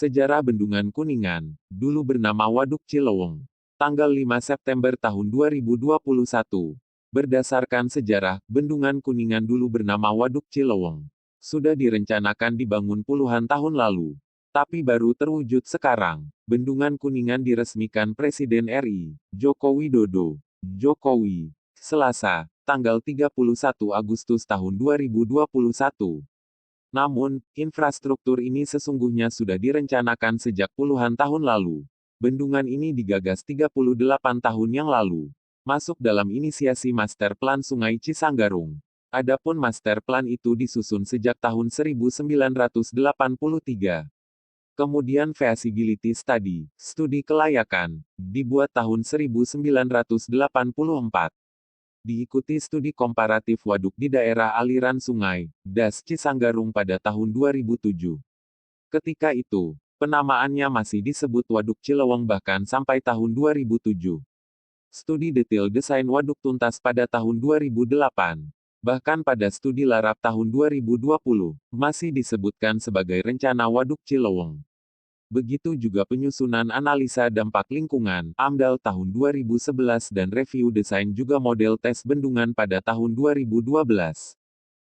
Sejarah Bendungan Kuningan, dulu bernama Waduk Cilewung. Tanggal 5 September tahun 2021. Berdasarkan sejarah, Bendungan Kuningan dulu bernama Waduk Cilewung. Sudah direncanakan dibangun puluhan tahun lalu. Tapi baru terwujud sekarang. Bendungan Kuningan diresmikan Presiden RI, Joko Widodo. Jokowi. Selasa, tanggal 31 Agustus tahun 2021. Namun, infrastruktur ini sesungguhnya sudah direncanakan sejak puluhan tahun lalu. Bendungan ini digagas 38 tahun yang lalu. Masuk dalam inisiasi Master Plan Sungai Cisanggarung. Adapun Master Plan itu disusun sejak tahun 1983. Kemudian feasibility study, studi kelayakan, dibuat tahun 1984. Diikuti studi komparatif waduk di daerah aliran sungai, Das Cisanggarung pada tahun 2007. Ketika itu, penamaannya masih disebut Waduk Cilewung bahkan sampai tahun 2007. Studi detail desain waduk tuntas pada tahun 2008. Bahkan pada studi larap tahun 2020, masih disebutkan sebagai rencana Waduk Cilewung. Begitu juga penyusunan analisa dampak lingkungan, AMDAL tahun 2011 dan review desain juga model tes bendungan pada tahun 2012.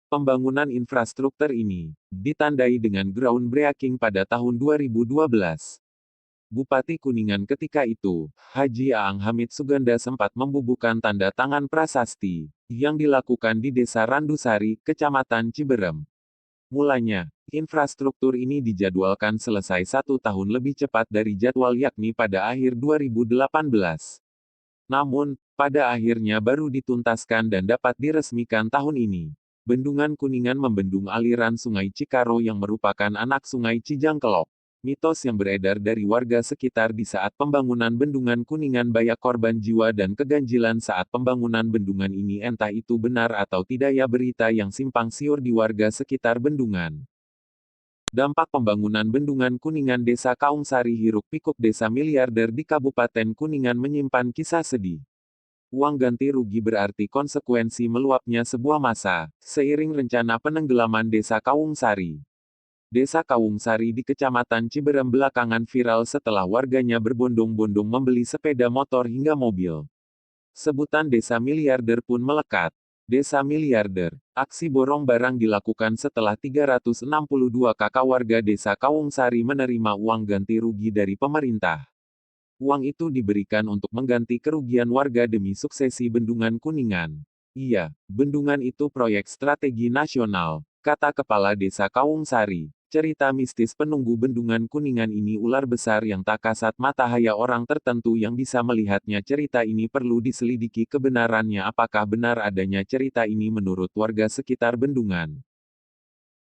Pembangunan infrastruktur ini ditandai dengan groundbreaking pada tahun 2012. Bupati Kuningan ketika itu, Haji Aang Hamid Suganda sempat membubuhkan tanda tangan prasasti yang dilakukan di Desa Randusari, Kecamatan Ciberem. Mulanya, infrastruktur ini dijadwalkan selesai 1 tahun lebih cepat dari jadwal yakni pada akhir 2018. Namun, pada akhirnya baru dituntaskan dan dapat diresmikan tahun ini. Bendungan Kuningan membendung aliran Sungai Cikaro yang merupakan anak Sungai Cijangkelok. Mitos yang beredar dari warga sekitar di saat pembangunan Bendungan Kuningan banyak korban jiwa dan keganjilan saat pembangunan bendungan ini entah itu benar atau tidak ya berita yang simpang siur di warga sekitar bendungan. Dampak pembangunan Bendungan Kuningan Desa Kaungsari Hiruk Pikuk Desa Miliarder di Kabupaten Kuningan menyimpan kisah sedih. Uang ganti rugi berarti konsekuensi meluapnya sebuah masa, seiring rencana penenggelaman Desa Kaungsari. Desa Kaungsari di Kecamatan Ciberem belakangan viral setelah warganya berbondong-bondong membeli sepeda motor hingga mobil. Sebutan Desa Miliarder pun melekat. Desa Miliarder. Aksi borong barang dilakukan setelah 362 kakak warga Desa Kaungsari menerima uang ganti rugi dari pemerintah. Uang itu diberikan untuk mengganti kerugian warga demi suksesi Bendungan Kuningan. Iya, bendungan itu proyek strategi nasional, kata Kepala Desa Kaungsari. Cerita mistis penunggu Bendungan Kuningan ini ular besar yang tak kasat mata hanya orang tertentu yang bisa melihatnya. Cerita ini perlu diselidiki kebenarannya apakah benar adanya cerita ini menurut warga sekitar bendungan.